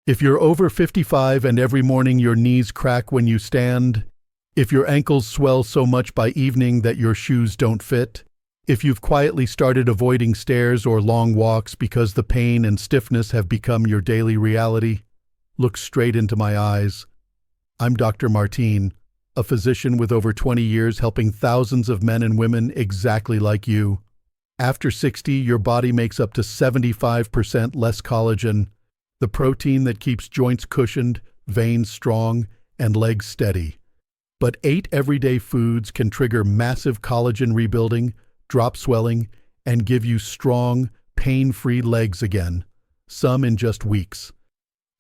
If you're over 55 and every morning your knees crack when you stand, if your ankles swell so much by evening that your shoes don't fit, if you've quietly started avoiding stairs or long walks because the pain and stiffness have become your daily reality, look straight into my eyes. I'm Dr. Martín, a physician with over 20 years helping thousands of men and women exactly like you. After 60, your body makes up to 75% less collagen, the protein that keeps joints cushioned, veins strong, and legs steady. But 8 everyday foods can trigger massive collagen rebuilding, drop swelling, and give you strong, pain-free legs again, some in just weeks.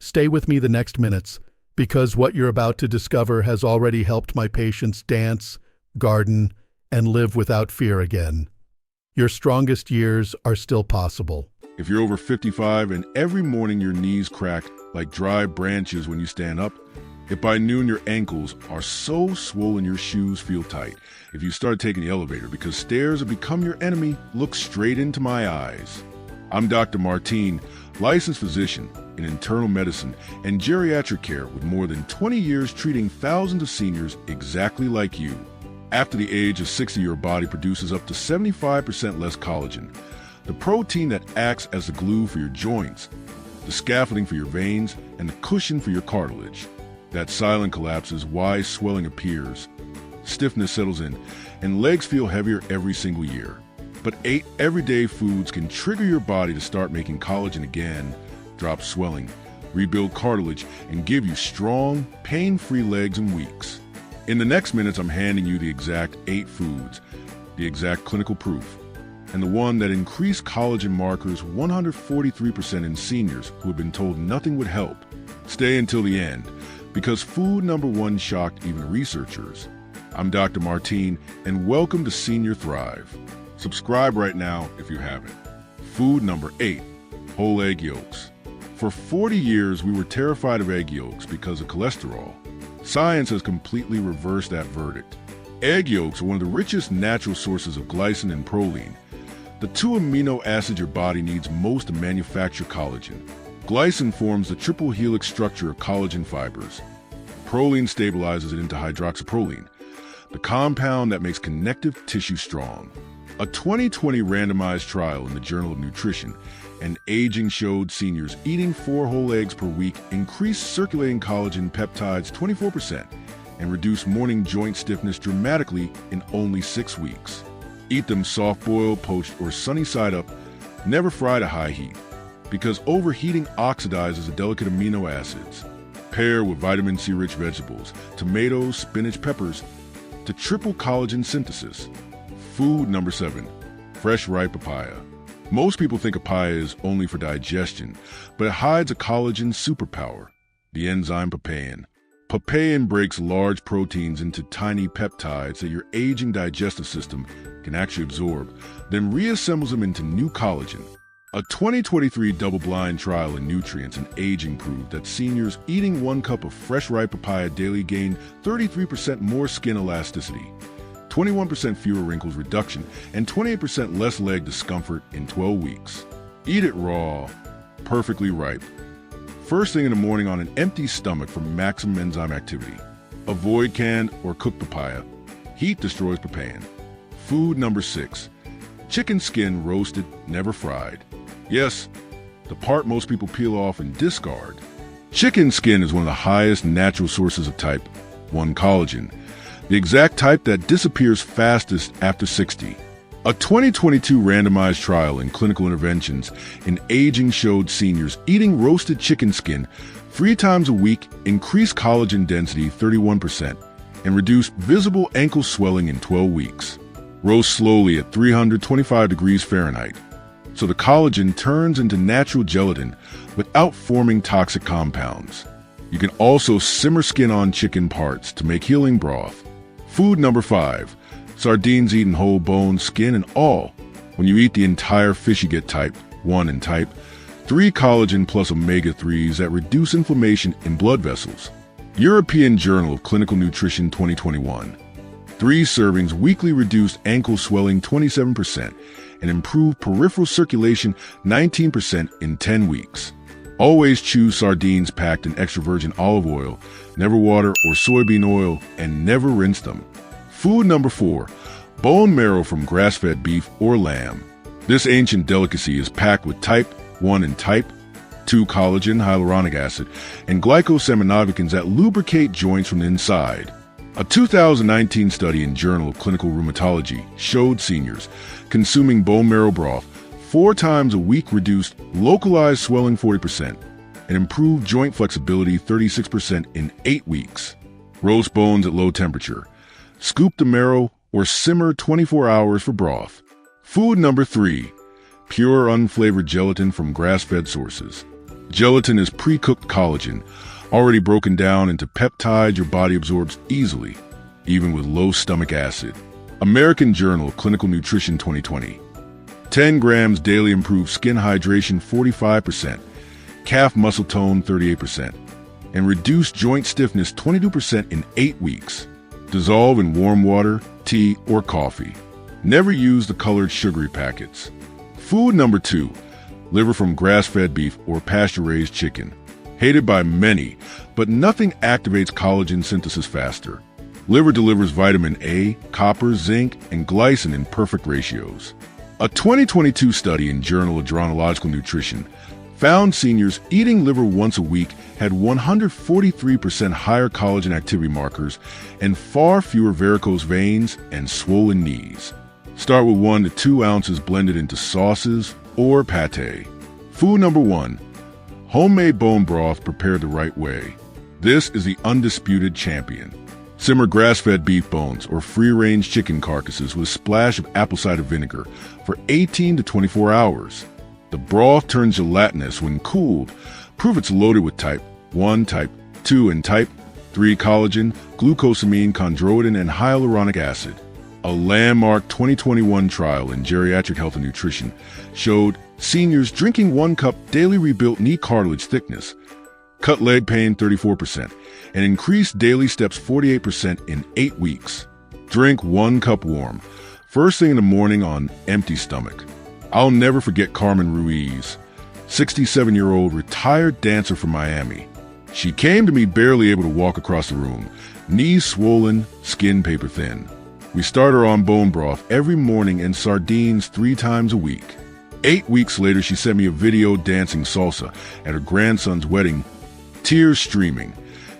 Stay with me the next minutes, because what you're about to discover has already helped my patients dance, garden, and live without fear again. Your strongest years are still possible. If you're over 55 and every morning your knees crack like dry branches when you stand up, if by noon your ankles are so swollen your shoes feel tight, if you start taking the elevator because stairs have become your enemy, look straight into my eyes. I'm Dr. Martín, licensed physician in internal medicine and geriatric care with more than 20 years treating thousands of seniors exactly like you. After the age of 60, your body produces up to 75% less collagen, the protein that acts as the glue for your joints, the scaffolding for your veins, and the cushion for your cartilage. That silent collapses, why swelling appears, stiffness settles in, and legs feel heavier every single year. But 8 everyday foods can trigger your body to start making collagen again, drop swelling, rebuild cartilage, and give you strong, pain-free legs in weeks. In the next minutes, I'm handing you the exact 8 foods, the exact clinical proof, and the one that increased collagen markers 143% in seniors who have been told nothing would help. Stay until the end, because food number 1 shocked even researchers. I'm Dr. Martín, and welcome to Senior Thrive. Subscribe right now if you haven't. Food number 8, whole egg yolks. For 40 years, we were terrified of egg yolks because of cholesterol. Science has completely reversed that verdict. Egg yolks are one of the richest natural sources of glycine and proline, the 2 amino acids your body needs most to manufacture collagen. Glycine forms the triple helix structure of collagen fibers. Proline stabilizes it into hydroxyproline, the compound that makes connective tissue strong. A 2020 randomized trial in the Journal of Nutrition and Aging showed seniors eating 4 whole eggs per week increased circulating collagen peptides 24% and reduced morning joint stiffness dramatically in only 6 weeks. Eat them soft-boiled, poached, or sunny side up, never fried at high heat, because overheating oxidizes the delicate amino acids. Pair with vitamin C-rich vegetables, tomatoes, spinach, peppers, to triple collagen synthesis. Food number 7, fresh ripe papaya. Most people think papaya is only for digestion, but it hides a collagen superpower, the enzyme papain. Papain breaks large proteins into tiny peptides that your aging digestive system can actually absorb, then reassembles them into new collagen. A 2023 double-blind trial in nutrients and aging proved that seniors eating 1 cup of fresh ripe papaya daily gained 33% more skin elasticity, 21% fewer wrinkles reduction, and 28% less leg discomfort in 12 weeks. Eat it raw, perfectly ripe. First thing in the morning on an empty stomach for maximum enzyme activity. Avoid canned or cooked papaya. Heat destroys papain. Food number 6, chicken skin roasted, never fried. Yes, the part most people peel off and discard. Chicken skin is one of the highest natural sources of type 1 collagen, the exact type that disappears fastest after 60. A 2022 randomized trial in clinical interventions in aging showed seniors eating roasted chicken skin 3 times a week increased collagen density 31% and reduced visible ankle swelling in 12 weeks. Roast slowly at 325 degrees Fahrenheit, so the collagen turns into natural gelatin without forming toxic compounds. You can also simmer skin-on chicken parts to make healing broth. Food number 5, sardines eaten whole bone, skin, and all. When you eat the entire fish, you get type 1 and type 3 collagen plus omega-3s that reduce inflammation in blood vessels. European Journal of Clinical Nutrition 2021. 3 servings weekly reduced ankle swelling 27% and improved peripheral circulation 19% in 10 weeks. Always choose sardines packed in extra virgin olive oil, never water or soybean oil, and never rinse them. Food number 4, bone marrow from grass-fed beef or lamb. This ancient delicacy is packed with type 1 and type 2 collagen, hyaluronic acid, and glycosaminoglycans that lubricate joints from the inside. A 2019 study in Journal of Clinical Rheumatology showed seniors consuming bone marrow broth 4 times a week reduced localized swelling 40% and improved joint flexibility 36% in 8 weeks. Roast bones at low temperature. Scoop the marrow or simmer 24 hours for broth. Food number 3, pure unflavored gelatin from grass-fed sources. Gelatin is pre-cooked collagen, already broken down into peptides your body absorbs easily, even with low stomach acid. American Journal of Clinical Nutrition 2020. 10 grams daily improves skin hydration 45%, calf muscle tone 38%, and reduced joint stiffness 22% in 8 weeks. Dissolve in warm water, tea, or coffee. Never use the colored sugary packets. Food number 2, liver from grass-fed beef or pasture-raised chicken. Hated by many, but nothing activates collagen synthesis faster. Liver delivers vitamin A, copper, zinc, and glycine in perfect ratios. A 2022 study in Journal of Adrenological Nutrition found seniors eating liver once a week had 143% higher collagen activity markers and far fewer varicose veins and swollen knees. Start with 1 to 2 ounces blended into sauces or pate. Food number 1, homemade bone broth prepared the right way. This is the undisputed champion. Simmer grass-fed beef bones or free-range chicken carcasses with a splash of apple cider vinegar for 18 to 24 hours. The broth turns gelatinous when cooled. Prove it's loaded with type 1, type 2, and type 3 collagen, glucosamine, chondroitin, and hyaluronic acid. A landmark 2021 trial in geriatric health and nutrition showed seniors drinking 1 cup daily rebuilt knee cartilage thickness, cut leg pain 34%, and increased daily steps 48% in 8 weeks. Drink 1 cup warm, first thing in the morning on empty stomach. I'll never forget Carmen Ruiz, 67-year-old retired dancer from Miami. She came to me barely able to walk across the room, knees swollen, skin paper thin. We start her on bone broth every morning and sardines 3 times a week. 8 weeks later, she sent me a video dancing salsa at her grandson's wedding, tears streaming,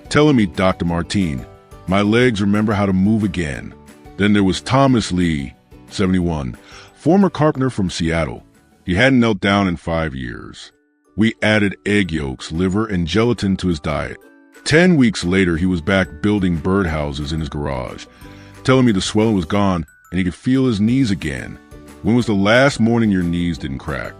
telling me, Dr. Martín, my legs remember how to move again. Then there was Thomas Lee, 71, former carpenter from Seattle. He hadn't knelt down in 5 years. We added egg yolks, liver, and gelatin to his diet. 10 weeks later, he was back building birdhouses in his garage, telling me the swelling was gone and he could feel his knees again. When was the last morning your knees didn't crack?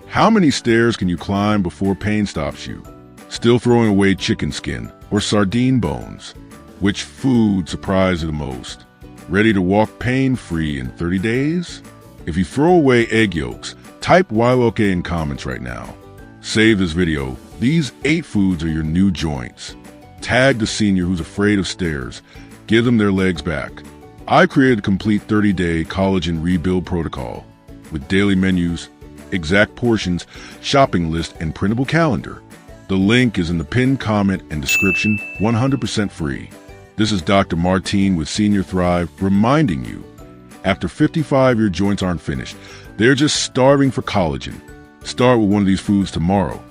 How many stairs can you climb before pain stops you? Still throwing away chicken skin or sardine bones? Which food surprised you the most? Ready to walk pain-free in 30 days? If you throw away egg yolks, type YOK in comments right now. Save this video. These 8 foods are your new joints. Tag the senior who's afraid of stairs. Give them their legs back. I created a complete 30-day collagen rebuild protocol with daily menus, exact portions, shopping list, and printable calendar. The link is in the pinned comment and description, 100% free. This is Dr. Martín with Senior Thrive reminding you, after 55 your joints aren't finished. They're just starving for collagen. Start with one of these foods tomorrow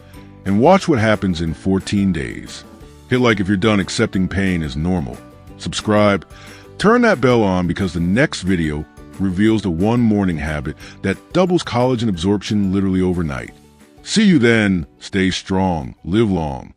and watch what happens in 14 days. Hit like if you're done accepting pain as normal. Subscribe. Turn that bell on because the next video reveals the 1 morning habit that doubles collagen absorption literally overnight. See you then. Stay strong. Live long.